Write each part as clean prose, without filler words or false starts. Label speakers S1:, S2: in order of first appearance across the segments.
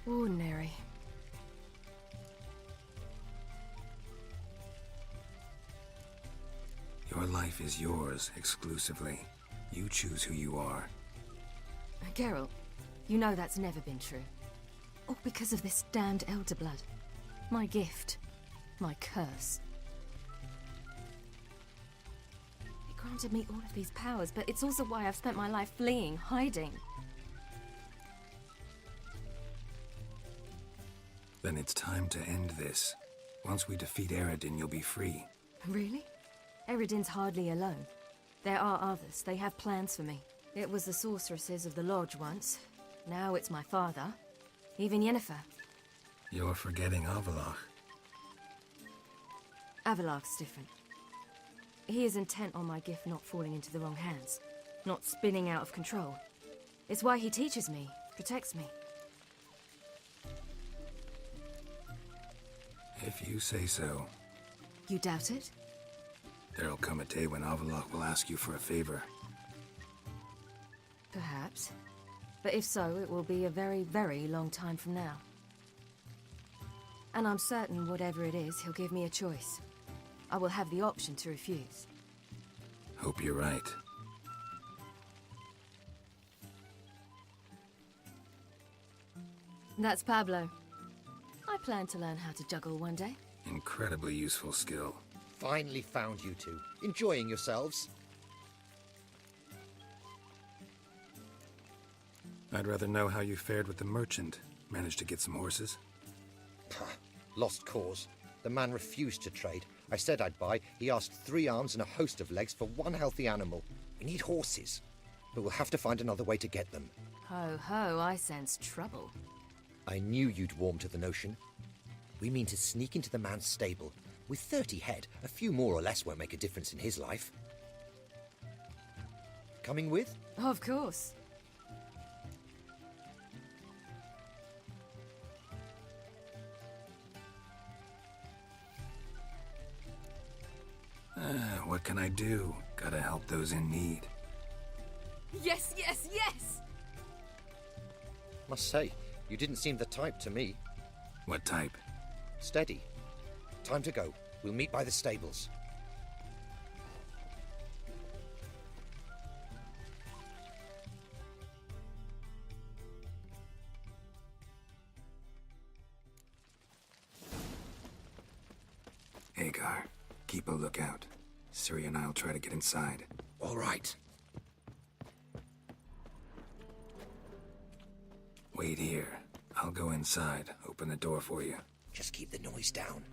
S1: Ordinary.
S2: Your life is yours, exclusively. You choose who you are.
S1: Geralt, you know that's never been true. All because of this damned Elder Blood. My gift. My curse. It granted me all of these powers, but it's also why I've spent my life fleeing, hiding.
S2: Then it's time to end this. Once we defeat Eredin, you'll be free.
S1: Really? Eredin's hardly alone. There are others. They have plans for me. It was the sorceresses of the Lodge once. Now it's my father. Even Yennefer.
S2: You're forgetting Avallac'h.
S1: Avallac'h's different. He is intent on my gift not falling into the wrong hands. Not spinning out of control. It's why he teaches me, protects me.
S2: If you say so.
S1: You doubt it?
S2: There'll come a day when Avallac'h will ask you for a favor.
S1: Perhaps. But if so, it will be a very, very long time from now. And I'm certain whatever it is, he'll give me a choice. I will have the option to refuse.
S2: Hope you're right.
S1: That's Pablo. I plan to learn how to juggle one day.
S2: Incredibly useful skill.
S3: Finally found you two. Enjoying yourselves?
S2: I'd rather know how you fared with the merchant. Managed to get some horses?
S3: Lost cause. The man refused to trade. I said I'd buy. He asked 3 arms and a host of legs for 1 healthy animal. We need horses. But we'll have to find another way to get them.
S1: Ho ho, I sense trouble.
S3: I knew you'd warm to the notion. We mean to sneak into the man's stable. With 30 head, a few more or less won't make a difference in his life. Coming with?
S1: Of course.
S2: What can I do? Gotta help those in need.
S1: Yes, yes, yes!
S3: Must say, you didn't seem the type to me.
S2: What type?
S3: Steady. Time to go. We'll meet by the stables.
S2: Hagar, keep a lookout. Ciri and I'll try to get inside.
S3: All right.
S2: Wait here. I'll go inside, open the door for you.
S3: Just keep the noise down.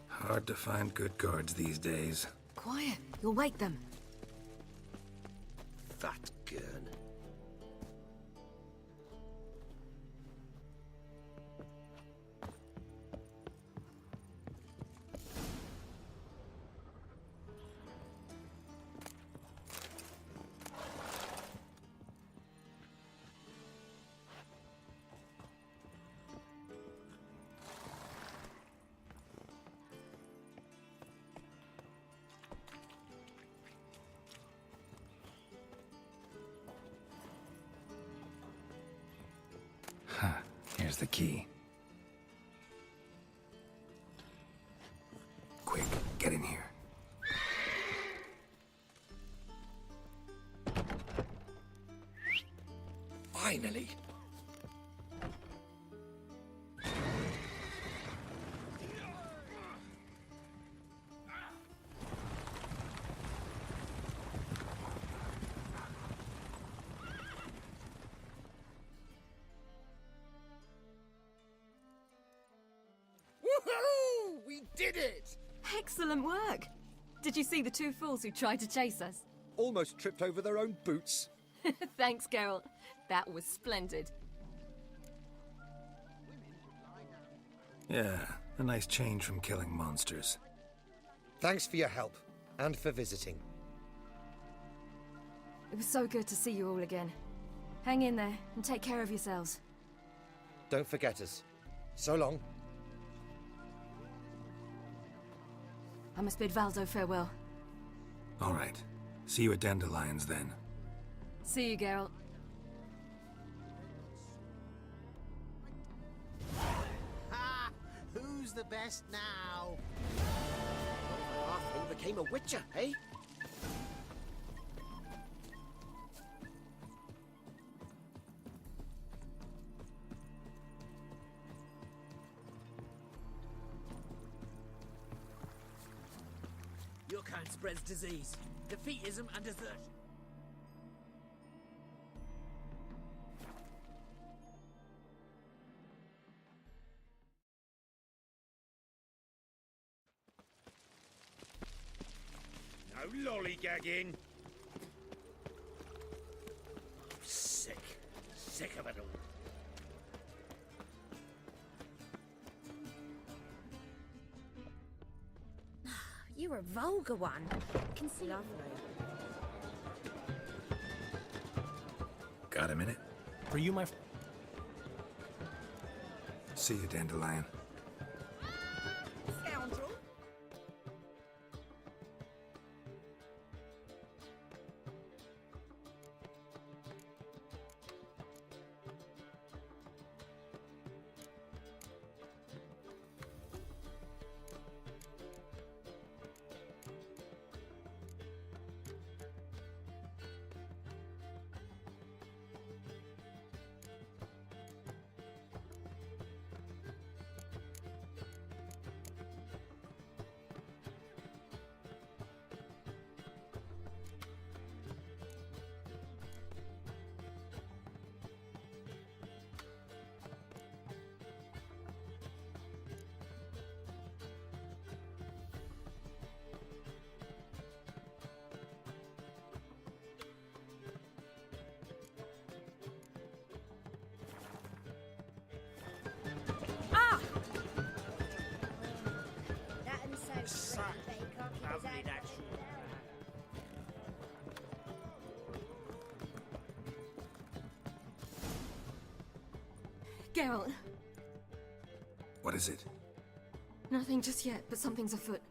S2: Hard to find good guards these days.
S1: Quiet, you'll wake them.
S3: Fat gurn.
S2: Here's the key. Quick, get in here.
S3: Finally. Woohoo! We did it!
S1: Excellent work! Did you see the 2 fools who tried to chase us?
S3: Almost tripped over their own boots.
S1: Thanks, Geralt. That was splendid.
S2: Yeah, a nice change from killing monsters.
S3: Thanks for your help, and for visiting.
S1: It was so good to see you all again. Hang in there, and take care of yourselves.
S3: Don't forget us. So long.
S1: I must bid Valdo farewell.
S2: All right. See you at Dandelions then.
S1: See you, Geralt.
S4: Who's the best now?
S5: Halfling became a witcher, eh?
S6: Your kind spreads disease, defeatism, and desertion.
S7: No lollygagging.
S6: Sick. Sick of it all.
S8: You're a vulgar one. Can see. Lovely.
S2: Got a minute?
S9: For you, my...
S2: See you, Dandelion.
S8: Scoundrel. That and so
S6: Lovely natural.
S1: Geralt.
S2: What is it?
S1: Nothing just yet, but something's afoot.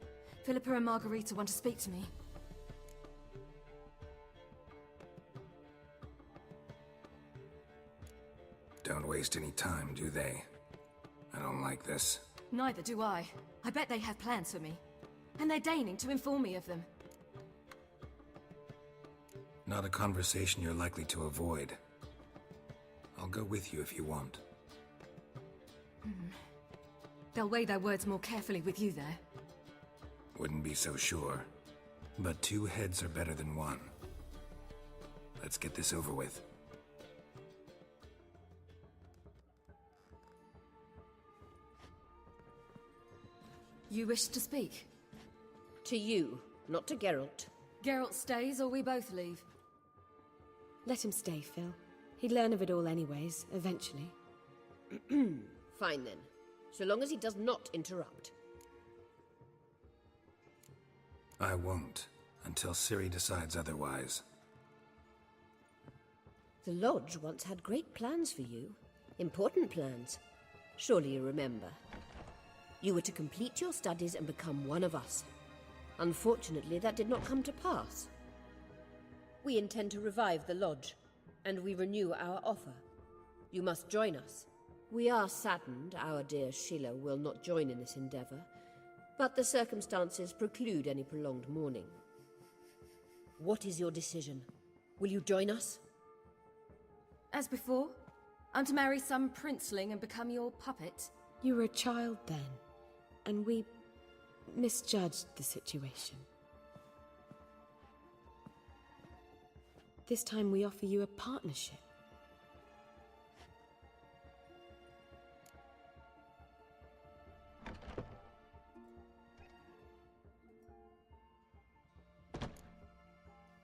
S1: Philippa and Margarita want to speak to me.
S2: Don't waste any time, do they? I don't like this.
S1: Neither do I. I bet they have plans for me. And they're deigning to inform me of them.
S2: Not a conversation you're likely to avoid. I'll go with you if you want.
S1: They'll weigh their words more carefully with you there.
S2: Wouldn't be so sure. But two heads are better than one. Let's get this over with.
S1: You wish to speak?
S8: To you, not to Geralt.
S1: Geralt stays or we both leave?
S10: Let him stay, Phil. He'd learn of it all anyways, eventually.
S8: Fine then. So long as he does not interrupt.
S2: I won't, until Ciri decides otherwise.
S8: The Lodge once had great plans for you. Important plans. Surely you remember. You were to complete your studies and become one of us. Unfortunately, that did not come to pass. We intend to revive the Lodge, and we renew our offer. You must join us. We are saddened our dear Sheila will not join in this endeavor, but the circumstances preclude any prolonged mourning. What is your decision? Will you join us?
S1: As before, I'm to marry some princeling and become your puppet.
S10: You were a child then, and we misjudged the situation. This time we offer you a partnership.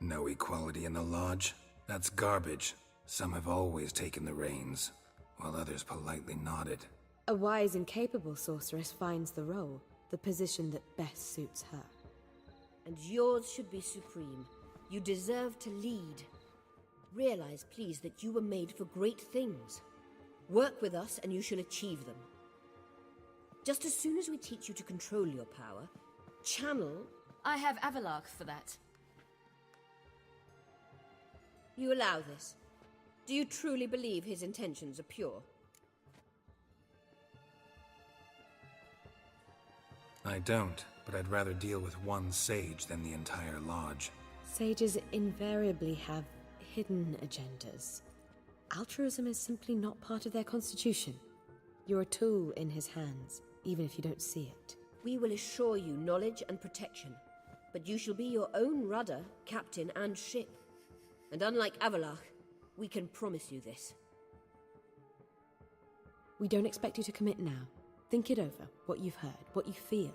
S2: No equality in the Lodge? That's garbage. Some have always taken the reins, while others politely nodded.
S10: A wise and capable sorceress finds the role, the position that best suits her.
S8: And yours should be supreme. You deserve to lead. Realize, please, that you were made for great things. Work with us and you shall achieve them. Just as soon as we teach you to control your power, channel...
S1: I have Avalark for that.
S8: You allow this. Do you truly believe his intentions are pure?
S2: I don't, but I'd rather deal with one sage than the entire lodge.
S10: Sages invariably have hidden agendas. Altruism is simply not part of their constitution. You're a tool in his hands, even if you don't see it.
S8: We will assure you knowledge and protection, but you shall be your own rudder, captain, and ship. And unlike Avalach, we can promise you this.
S10: We don't expect you to commit now. Think it over, what you've heard, what you feel.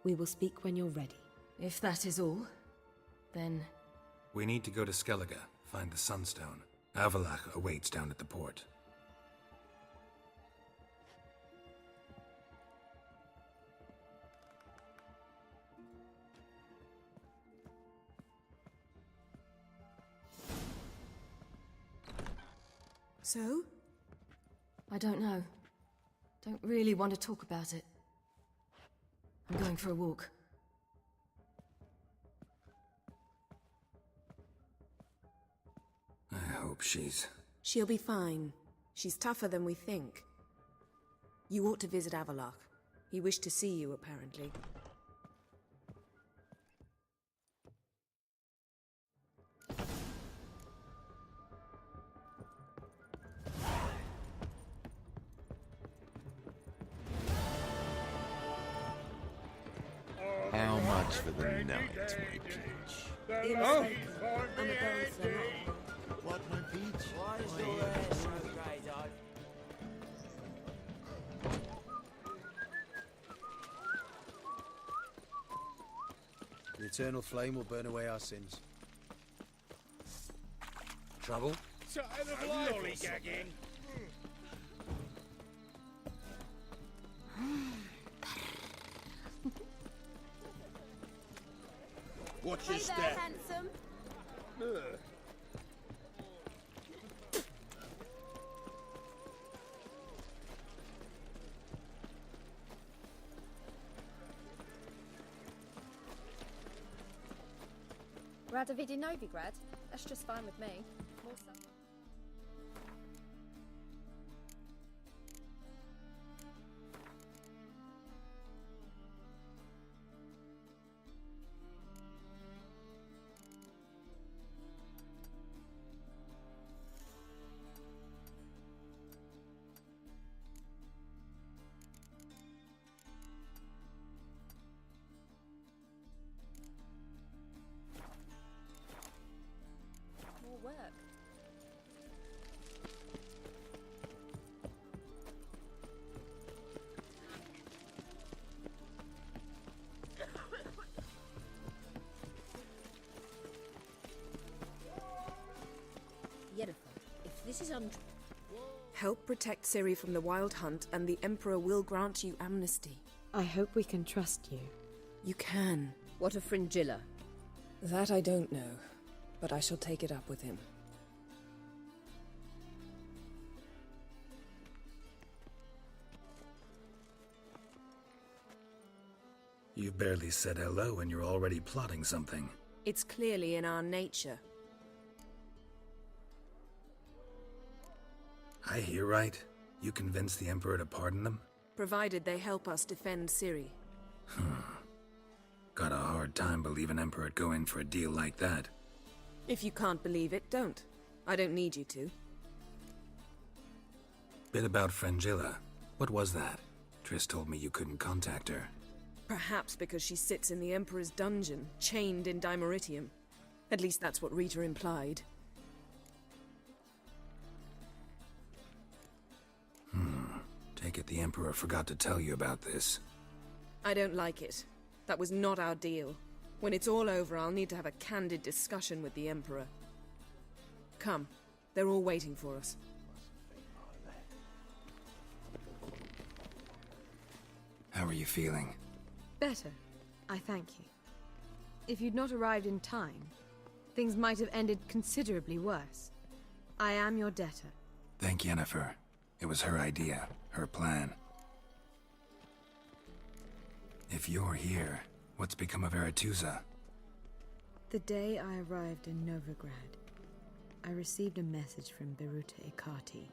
S10: We will speak when you're ready.
S1: If that is all, then...
S2: We need to go to Skellige, find the Sunstone. Avalach awaits down at the port.
S10: So?
S1: I don't know. Don't really want to talk about it. I'm going for a walk.
S2: I hope she's...
S4: She'll be fine. She's tougher than we think. You ought to visit Avalach. He wished to see you, apparently.
S5: How much for the night, my peach? What, my peach?
S6: The eternal flame will burn away our sins.
S3: Trouble?
S7: Tired of lollygagging.
S6: Watch your step.
S9: Handsome. Radovid Novigrad? That's just fine with me. More so. More work.
S8: Yennefer, if this is
S4: Help protect Ciri from the Wild Hunt, and the Emperor will grant you amnesty.
S10: I hope we can trust you.
S4: You can.
S8: What of Fringilla?
S4: That I don't know, but I shall take it up with him.
S2: You've barely said hello and you're already plotting something.
S4: It's clearly in our nature.
S2: I hear right? You convinced the Emperor to pardon them?
S4: Provided they help us defend Ciri.
S2: Got a hard time believing Emperor'd go in for a deal like that.
S4: If you can't believe it, don't. I don't need you to.
S2: Bit about Fringilla. What was that? Triss told me you couldn't contact her.
S4: Perhaps because she sits in the Emperor's dungeon, chained in Dimeritium. At least that's what Rita implied.
S2: Take it the Emperor forgot to tell you about this.
S4: I don't like it. That was not our deal. When it's all over, I'll need to have a candid discussion with the Emperor. Come. They're all waiting for us.
S2: How are you feeling?
S10: Better. I thank you. If you'd not arrived in time, things might have ended considerably worse. I am your debtor.
S2: Thank Yennefer. It was her idea, her plan. If you're here, what's become of Aretuza?
S10: The day I arrived in Novigrad, I received a message from Beruta Ikati.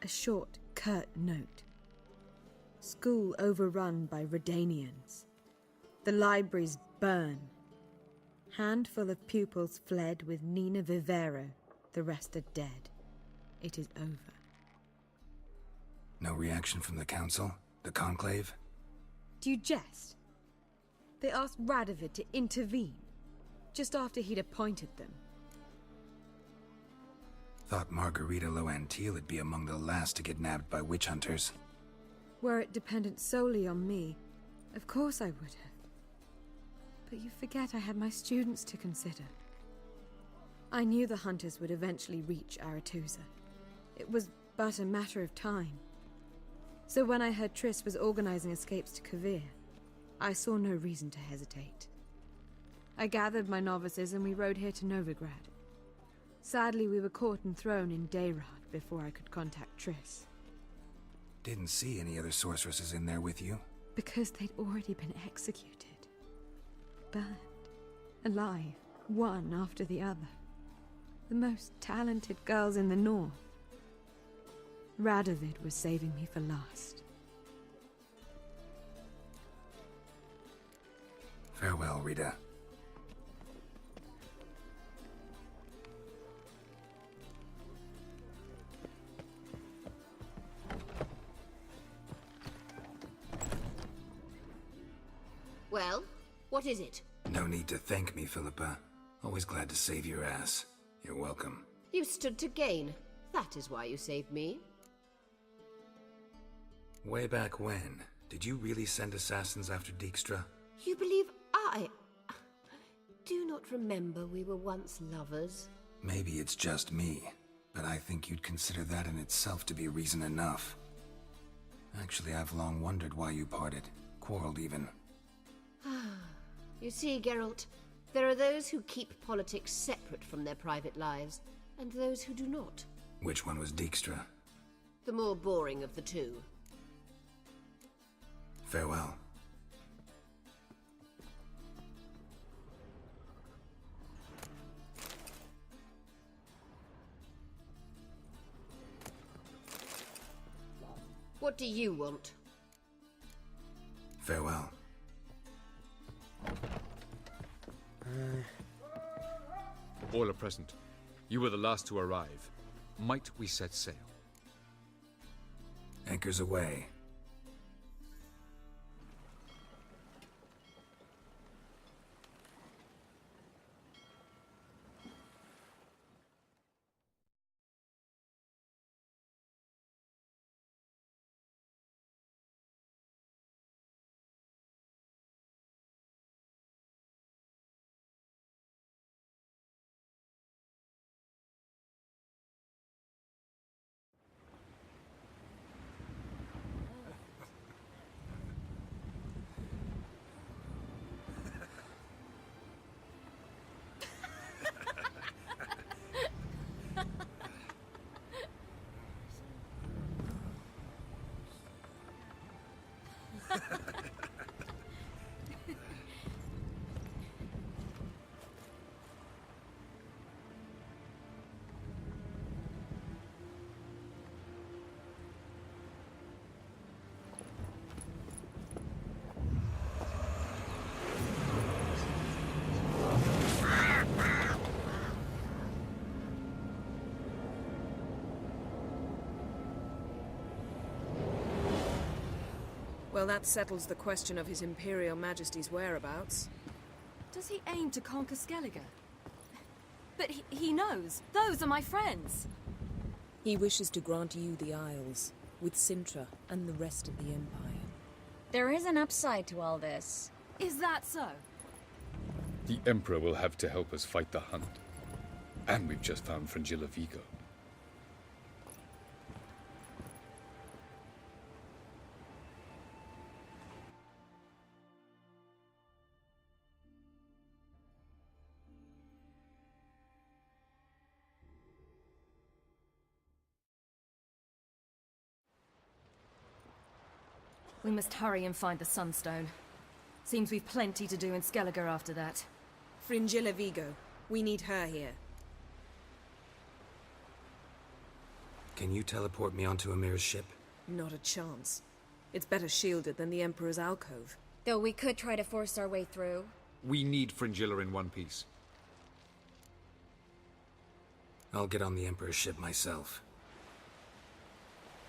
S10: A short, curt note. School overrun by Redanians. The libraries burn. Handful of pupils fled with Nina Vivero. The rest are dead. It is over.
S2: No reaction from the council? The conclave?
S10: Do you jest? They asked Radovid to intervene, just after he'd appointed them.
S2: Thought Margarita Loantil would be among the last to get nabbed by witch hunters.
S10: Were it dependent solely on me, of course I would have. But you forget I had my students to consider. I knew the hunters would eventually reach Aretusa. It was but a matter of time. So when I heard Triss was organizing escapes to Kavir, I saw no reason to hesitate. I gathered my novices and we rode here to Novigrad. Sadly, we were caught and thrown in Dayrad before I could contact Triss.
S2: Didn't see any other sorceresses in there with you?
S10: Because they'd already been executed. Burned. Alive. One after the other. The most talented girls in the north. Radovid was saving me for last.
S2: Farewell, Rita.
S8: Well, what is it?
S2: No need to thank me, Philippa. Always glad to save your ass. You're welcome.
S8: You stood to gain. That is why you saved me.
S2: Way back when? Did you really send assassins after Dijkstra?
S8: You believe I do not remember we were once lovers?
S2: Maybe it's just me, but I think you'd consider that in itself to be reason enough. Actually, I've long wondered why you parted. Quarreled even.
S8: You see, Geralt, there are those who keep politics separate from their private lives, and those who do not.
S2: Which one was Dijkstra?
S8: The more boring of the two.
S2: Farewell.
S8: What do you want?
S2: Farewell.
S11: All are present. You were the last to arrive. Might we set sail?
S2: Anchors away.
S4: Well, that settles the question of His Imperial Majesty's whereabouts.
S1: Does he aim to conquer Skellige? But he knows. Those are my friends.
S4: He wishes to grant you the Isles, with Sintra and the rest of the Empire.
S12: There is an upside to all this.
S1: Is that so?
S11: The Emperor will have to help us fight the Hunt. And we've just found Fringilla Vigo.
S1: We must hurry and find the Sunstone. Seems we've plenty to do in Skellige after that.
S4: Fringilla Vigo. We need her here.
S2: Can you teleport me onto Amir's ship?
S4: Not a chance. It's better shielded than the Emperor's alcove.
S12: Though we could try to force our way through.
S11: We need Fringilla in one piece.
S2: I'll get on the Emperor's ship myself.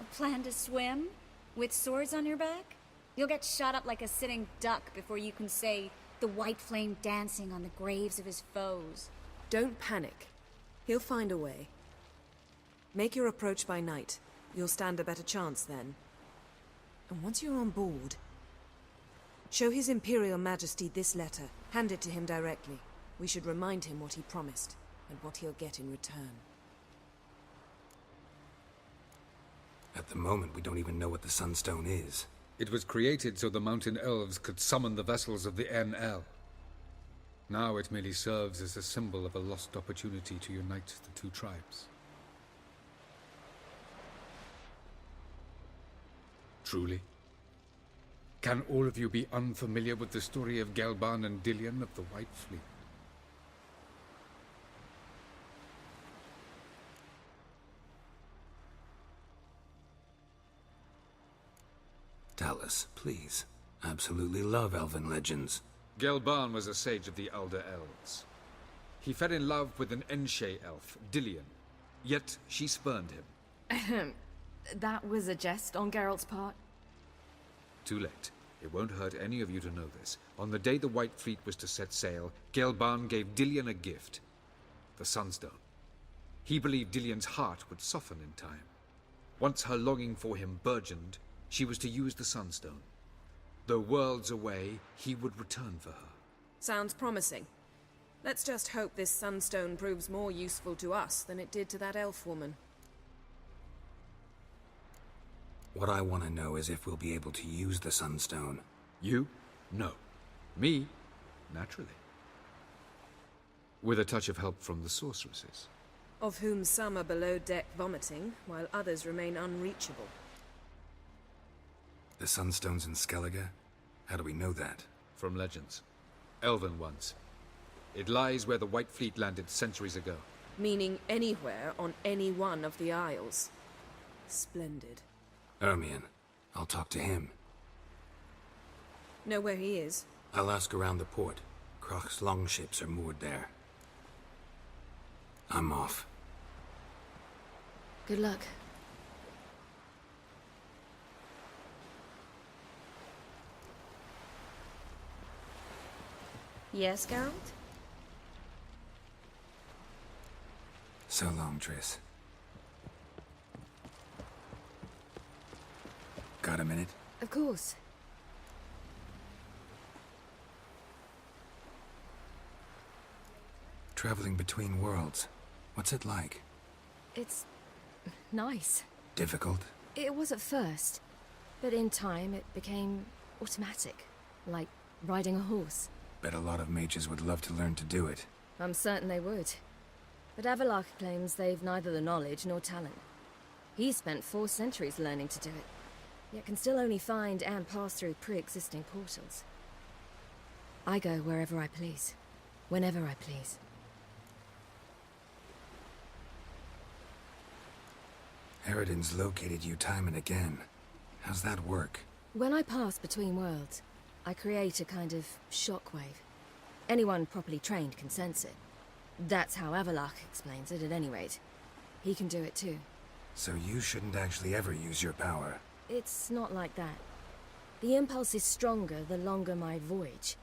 S12: A plan to swim? With swords on your back? You'll get shot up like a sitting duck before you can say the white flame dancing on the graves of his foes.
S4: Don't panic. He'll find a way. Make your approach by night. You'll stand a better chance then. And once you're on board, show His Imperial Majesty this letter. Hand it to him directly. We should remind him what he promised, and what he'll get in return.
S2: At the moment, we don't even know what the Sunstone is.
S11: It was created so the Mountain Elves could summon the vessels of the NL. Now it merely serves as a symbol of a lost opportunity to unite the two tribes. Truly? Can all of you be unfamiliar with the story of Gelban and Dillion of the White Fleet?
S2: Tell us, please. Absolutely love elven legends.
S11: Gelban was a sage of the Elder Elves. He fell in love with an Enshe elf, Dillion, yet she spurned him.
S1: That was a jest on Geralt's part.
S11: Too late. It won't hurt any of you to know this. On the day the White Fleet was to set sail, Gelban gave Dillion a gift. The Sunstone. He believed Dillion's heart would soften in time. Once her longing for him burgeoned, she was to use the Sunstone. Though worlds away, he would return for her.
S4: Sounds promising. Let's just hope this Sunstone proves more useful to us than it did to that elf woman.
S2: What I want to know is if we'll be able to use the Sunstone.
S11: You? No. Me? Naturally. With a touch of help from the sorceresses.
S4: Of whom some are below deck vomiting, while others remain unreachable.
S2: The Sunstone's in Skellige? How do we know that?
S11: From legends. Elven ones. It lies where the White Fleet landed centuries ago.
S4: Meaning anywhere on any one of the Isles. Splendid.
S2: Ermion. I'll talk to him.
S4: Know where he is?
S2: I'll ask around the port. Croc's longships are moored there. I'm off.
S1: Good luck.
S12: Yes, Geralt?
S2: So long, Triss. Got a minute?
S1: Of course.
S2: Traveling between worlds. What's it like?
S1: It's nice.
S2: Difficult?
S1: It was at first, but in time it became automatic, like riding a horse.
S2: Bet a lot of mages would love to learn to do it.
S1: I'm certain they would. But Avallac'h claims they've neither the knowledge nor talent. He spent 4 centuries learning to do it, yet can still only find and pass through pre-existing portals. I go wherever I please, whenever I please.
S2: Eridan's located you time and again. How's that work?
S1: When I pass between worlds, I create a kind of shockwave. Anyone properly trained can sense it. That's how Avallac'h explains it, at any rate. He can do it too.
S2: So you shouldn't actually ever use your power.
S1: It's not like that. The impulse is stronger the longer my voyage.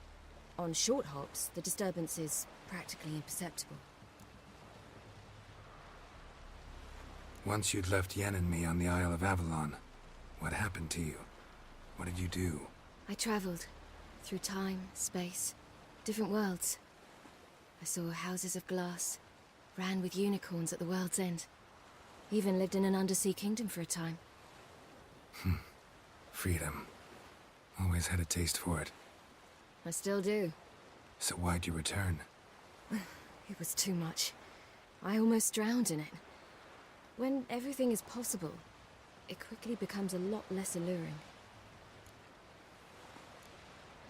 S1: On short hops, the disturbance is practically imperceptible.
S2: Once you'd left Yen and me on the Isle of Avalon, what happened to you? What did you do?
S1: I traveled. Through time, space, different worlds. I saw houses of glass, ran with unicorns at the world's end. Even lived in an undersea kingdom for a time.
S2: Freedom. Always had a taste for it.
S1: I still do.
S2: So why'd you return?
S1: It was too much. I almost drowned in it. When everything is possible, it quickly becomes a lot less alluring.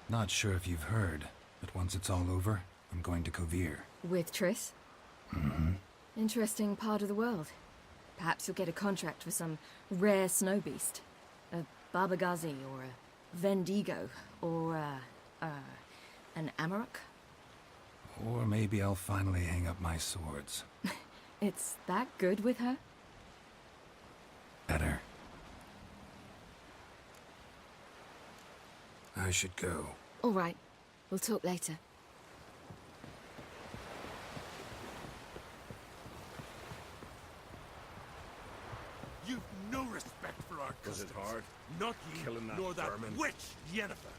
S2: Not sure if you've heard, but once it's all over, I'm going to Kovir.
S1: With Triss?
S2: Mm-hmm.
S1: Interesting part of the world. Perhaps you'll get a contract for some rare snow beast. A Barbagazi, or a Vendigo, or an Amarok?
S2: Or maybe I'll finally hang up my swords.
S1: It's that good with her?
S2: Better. I should go.
S1: All right. We'll talk later.
S6: You've no respect for our
S7: Was
S6: customs.
S7: it hard?
S6: Not you,
S7: Killing that
S6: nor that
S7: vermin?
S6: witch, Yennefer.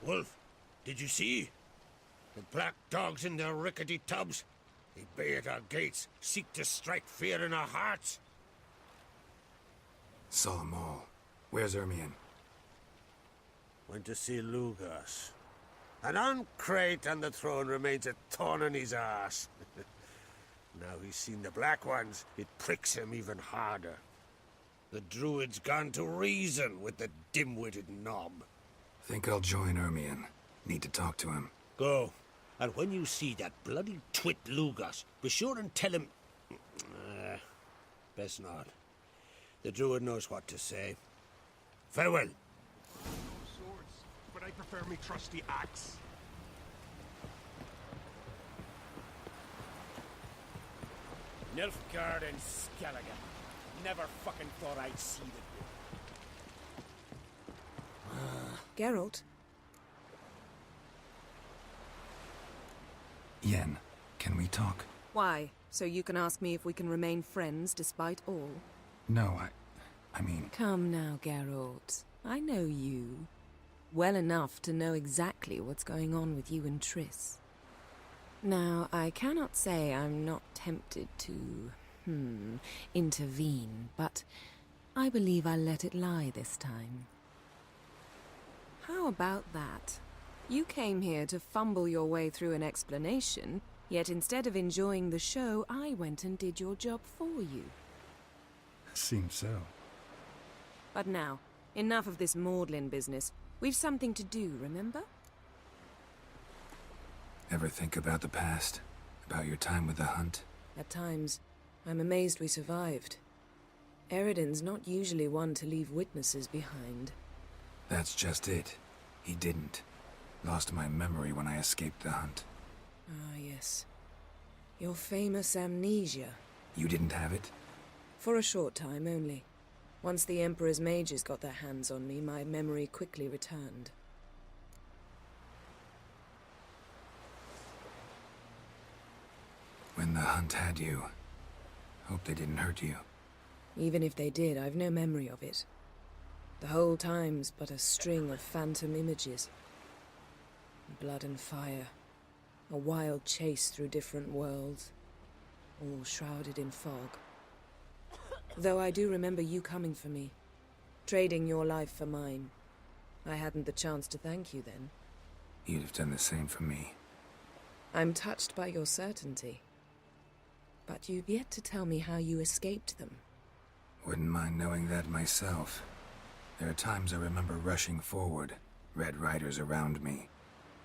S6: Wolf, did you see? The black dogs in their rickety tubs. They bay at our gates, seek to strike fear in our hearts.
S2: Saw 'em all. Where's Ermion?
S6: Went to see Lugas. An uncrate on the throne remains a thorn in his ass. Now he's seen the Black Ones, it pricks him even harder. The Druid's gone to reason with the dim-witted knob.
S2: Think I'll join Ermion. Need to talk to him.
S6: Go. And when you see that bloody twit Lugas, be sure and tell him... best not. The Druid knows what to say. Farewell.
S7: Swords, but I prefer me trusty axe. Nilfgaard and Skellige. Never fucking thought I'd see the
S4: Geralt?
S2: Yen, can we talk?
S4: Why? So you can ask me if we can remain friends despite all?
S2: No, I mean...
S4: Come now, Geralt. I know you. Well enough to know exactly what's going on with you and Triss. Now, I cannot say I'm not tempted to, intervene, but I believe I'll let it lie this time. How about that? You came here to fumble your way through an explanation, yet instead of enjoying the show, I went and did your job for you.
S2: Seems so.
S4: But now, enough of this maudlin business. We've something to do, remember?
S2: Ever think about the past? About your time with the hunt?
S4: At times, I'm amazed we survived. Eridan's not usually one to leave witnesses behind.
S2: That's just it. He didn't. Lost my memory when I escaped the hunt.
S4: Ah, yes. Your famous amnesia.
S2: You didn't have it?
S4: For a short time only. Once the Emperor's mages got their hands on me, my memory quickly returned.
S2: When the hunt had you, hope they didn't hurt you.
S4: Even if they did, I've no memory of it. The whole time's but a string of phantom images. Blood and fire. A wild chase through different worlds. All shrouded in fog. Though I do remember you coming for me. Trading your life for mine. I hadn't the chance to thank you then.
S2: You'd have done the same for me.
S4: I'm touched by your certainty. But you've yet to tell me how you escaped them.
S2: Wouldn't mind knowing that myself. There are times I remember rushing forward, Red Riders around me.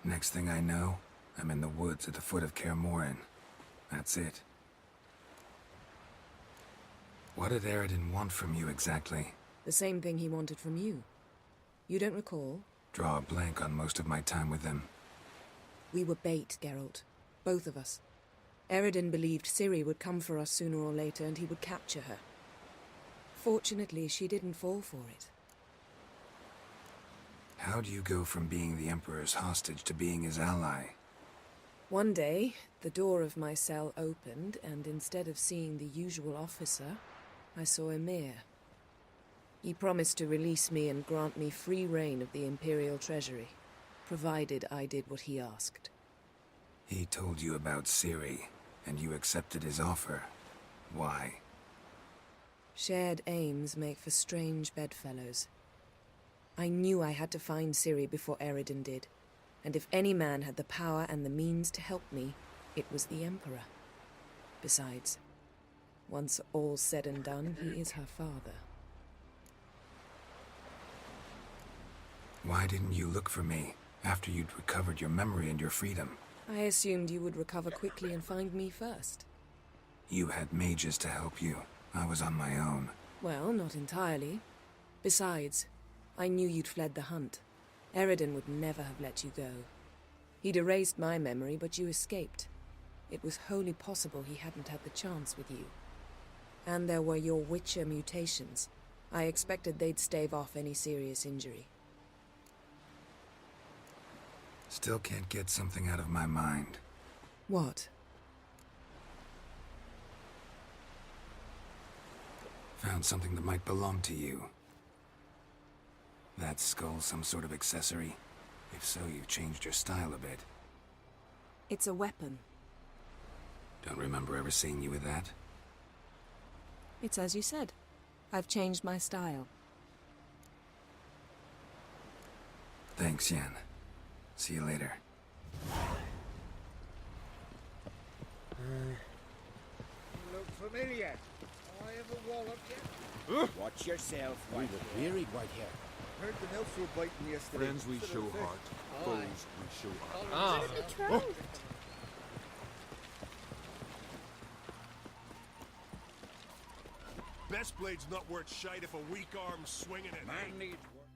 S2: Next thing I know, I'm in the woods at the foot of Kaer Morhen. That's it. What did Eridan want from you exactly?
S4: The same thing he wanted from you. You don't recall?
S2: Draw a blank on most of my time with them.
S4: We were bait, Geralt. Both of us. Eridan believed Ciri would come for us sooner or later and he would capture her. Fortunately, she didn't fall for it.
S2: How do you go from being the Emperor's hostage to being his ally?
S4: One day, the door of my cell opened, and instead of seeing the usual officer, I saw Emir. He promised to release me and grant me free reign of the Imperial Treasury, provided I did what he asked.
S2: He told you about Ciri, and you accepted his offer. Why?
S4: Shared aims make for strange bedfellows. I knew I had to find Ciri before Eridan did, and if any man had the power and the means to help me, it was the Emperor. Besides, once all's said and done, he is her father.
S2: Why didn't you look for me after you'd recovered your memory and your freedom?
S4: I assumed you would recover quickly and find me first.
S2: You had mages to help you. I was on my own.
S4: Well, not entirely. Besides, I knew you'd fled the hunt. Eridan would never have let you go. He'd erased my memory, but you escaped. It was wholly possible he hadn't had the chance with you. And there were your Witcher mutations. I expected they'd stave off any serious injury.
S2: Still can't get something out of my mind.
S4: What?
S2: Found something that might belong to you. That skull some sort of accessory? If so, you've changed your style a bit.
S4: It's a weapon.
S2: Don't remember ever seeing you with that.
S4: It's as you said. I've changed my style.
S2: Thanks, Yen. See you later.
S13: Look familiar. I ever walloped you? Watch yourself,
S5: We were wearied right here.
S13: Heard the milk were biting yesterday.
S11: Friends we show heart, foes we show
S9: Ah.
S11: art.
S7: Best blade's not worth shite if a weak arm's swinging it.
S13: Man needs work.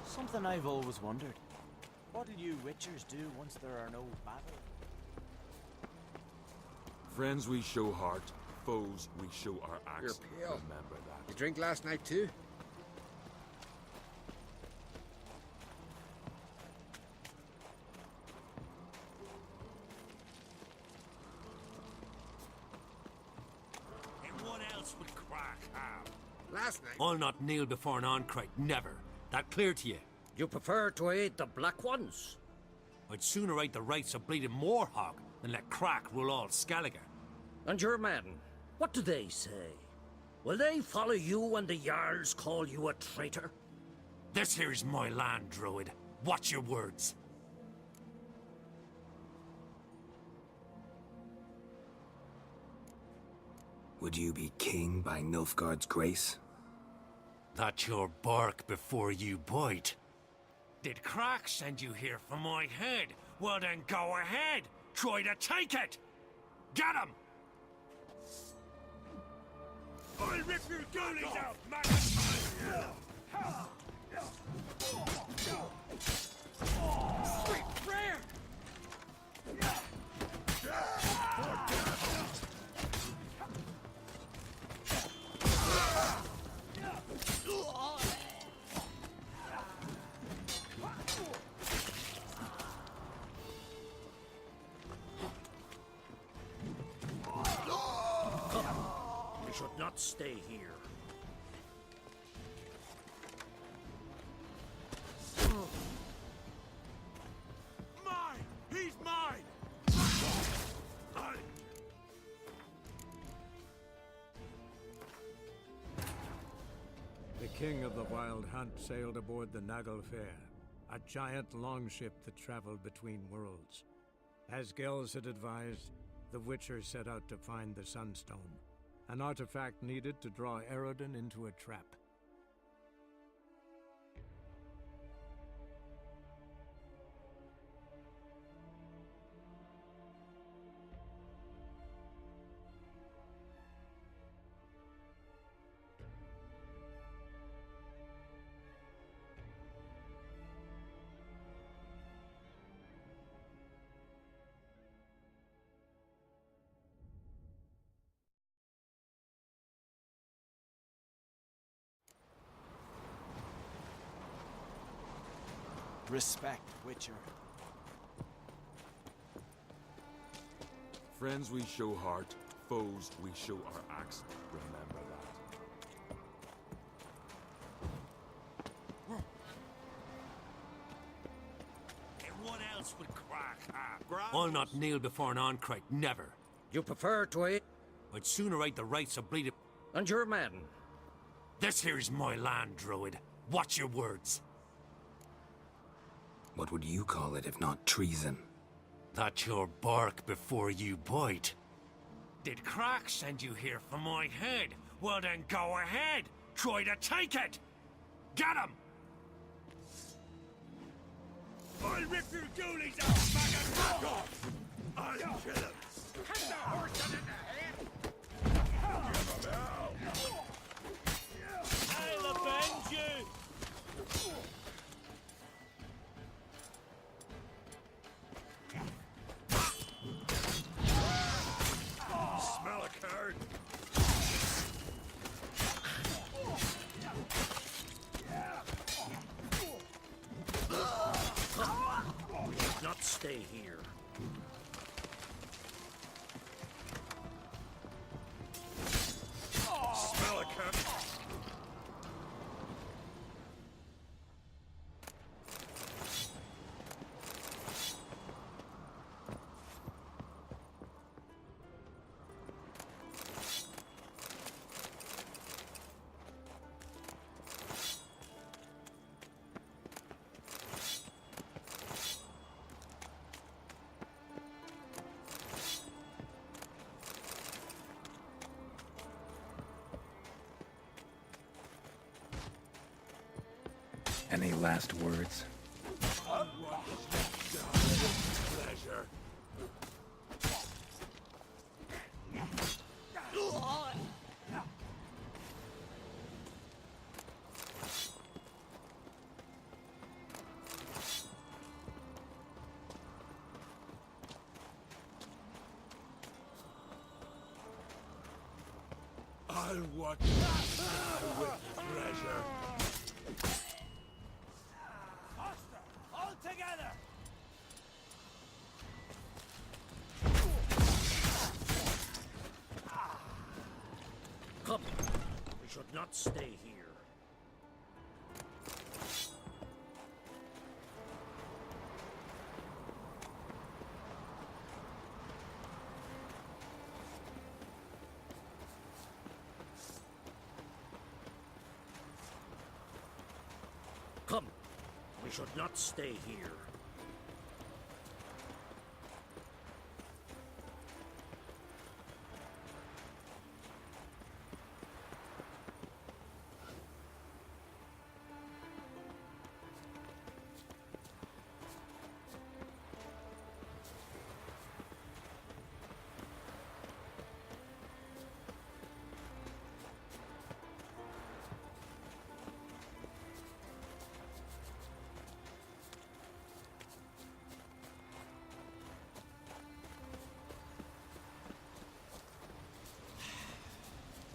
S14: Something I've always wondered. What'll you Witchers do once there are no battles?
S11: Friends we show heart, foes we show our axe.
S13: You're pale.
S11: Remember that.
S13: You drink last night too?
S6: And what else would Crack have?
S13: Last night?
S6: I'll not kneel before an Oncrite, never. That clear to you?
S3: You prefer to aid the Black Ones?
S6: I'd sooner aid the rights of bleeding Moorhog than let Crack rule all Skellige.
S3: And your men, what do they say? Will they follow you when the Jarls call you a traitor?
S6: This here's my land, Druid. Watch your words.
S2: Would you be king by Nilfgaard's grace?
S6: That's your bark before you bite. Did Crack send you here for my head? Well then go ahead. Try to take it. Get him! I'll rip your goonies out, man! Sweet prayer!
S3: We should not stay here.
S6: Mine! He's mine!
S15: The king of the Wild Hunt sailed aboard the Naglfar, a giant longship that traveled between worlds. As Gels had advised, the Witcher set out to find the Sunstone, an artifact needed to draw Eridan into a trap.
S14: Respect, Witcher.
S11: Friends we show heart, foes we show our axe. Remember that.
S6: And what else would Crack have? I'll not kneel before an Oncrite, never.
S3: You prefer to aid?
S6: I'd sooner aid the rights of bleeding...
S3: And your men?
S6: This here's my land, Druid. Watch your words.
S2: What would you call it if not treason?
S16: That's your bark before you bite. Did Croc send you here for my head? Well then go ahead! Try to take it! Get him!
S6: I'll rip your ghoulies out back and back off! I'll kill him! Cut the horse in the head! Give him hell!
S16: I'll avenge you!
S6: Smell a card?
S16: We should not stay here.
S6: Smell a card?
S2: Any last words?
S6: Pleasure. I'll watch with pleasure.
S16: All together! Come, we should not stay here. Come, we should not stay here.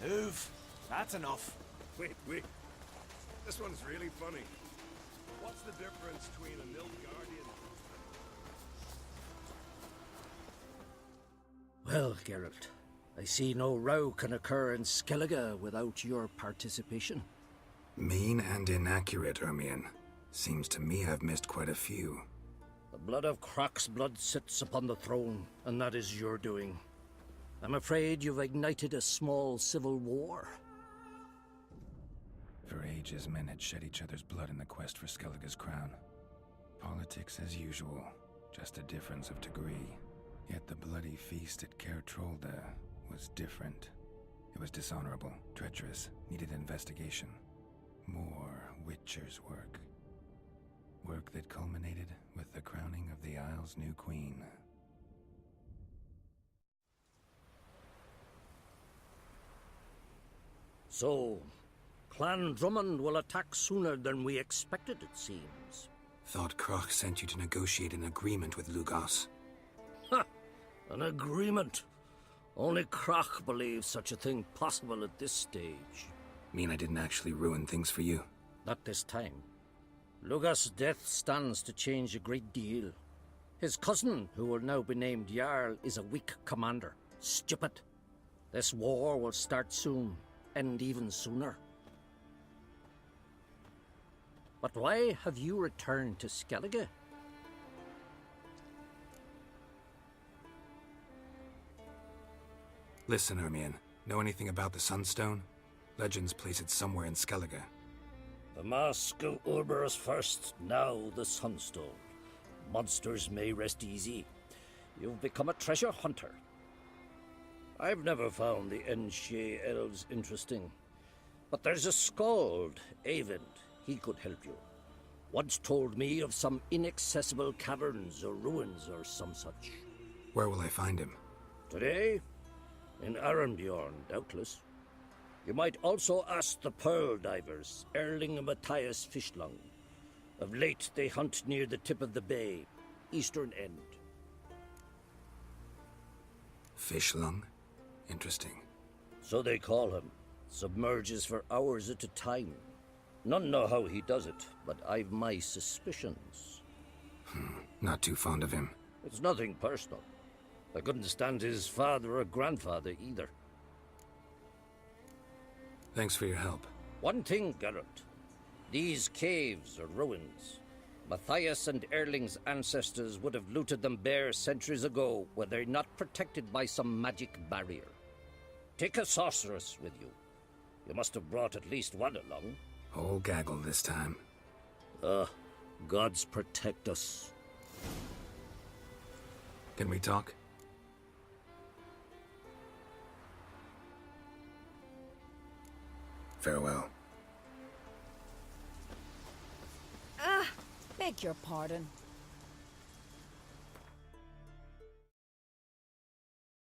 S14: Move. That's enough.
S7: Wait. This one's really funny. What's the difference between a Nilfgaardian?
S16: Well, Geralt, I see no row can occur in Skellige without your participation.
S2: Mean and inaccurate, Ermion. Seems to me I've missed quite a few.
S16: The blood of Croc's blood sits upon the throne, and that is your doing. I'm afraid you've ignited a small civil war.
S2: For ages, men had shed each other's blood in the quest for Skellige's crown. Politics as usual, just a difference of degree. Yet the bloody feast at Caer Trolda was different. It was dishonorable, treacherous, needed investigation. More Witcher's work. Work that culminated with the crowning of the Isle's new queen.
S16: So, Clan Drummond will attack sooner than we expected, it seems.
S2: Thought Croc sent you to negotiate an agreement with Lugos.
S16: Ha! An agreement? Only Croc believes such a thing possible at this stage.
S2: Mean I didn't actually ruin things for you?
S16: Not this time. Lugos' death stands to change a great deal. His cousin, who will now be named Jarl, is a weak commander. Stupid. This war will start soon, end even sooner. But why have you returned to Skellige?
S2: Listen, Ermion. Know anything about the Sunstone? Legends place it somewhere in Skellige.
S16: The mask of Urberus first, now the Sunstone. Monsters may rest easy. you've become a treasure hunter. I've never found the Enshe elves interesting, but there's a skald, Eyvind. He could help you. Once told me of some inaccessible caverns or ruins or some such.
S2: Where will I find him?
S16: Today? In Arnbjorn, doubtless. You might also ask the pearl divers, Erling and Matthias Fishlung. Of late, they hunt near the tip of the bay, eastern end.
S2: Fishlung? Interesting.
S16: So they call him. Submerges for hours at a time. None know how he does it, but I've my suspicions.
S2: Not too fond of him.
S16: It's nothing personal. I couldn't stand his father or grandfather either.
S2: Thanks for your help.
S16: One thing, Geralt. These caves are ruins. Matthias and Erling's ancestors would have looted them bare centuries ago were they not protected by some magic barrier. Take a sorceress with you. You must have brought at least one along.
S2: Whole gaggle this time.
S16: Gods protect us.
S2: Can we talk? Farewell.
S17: Beg your pardon.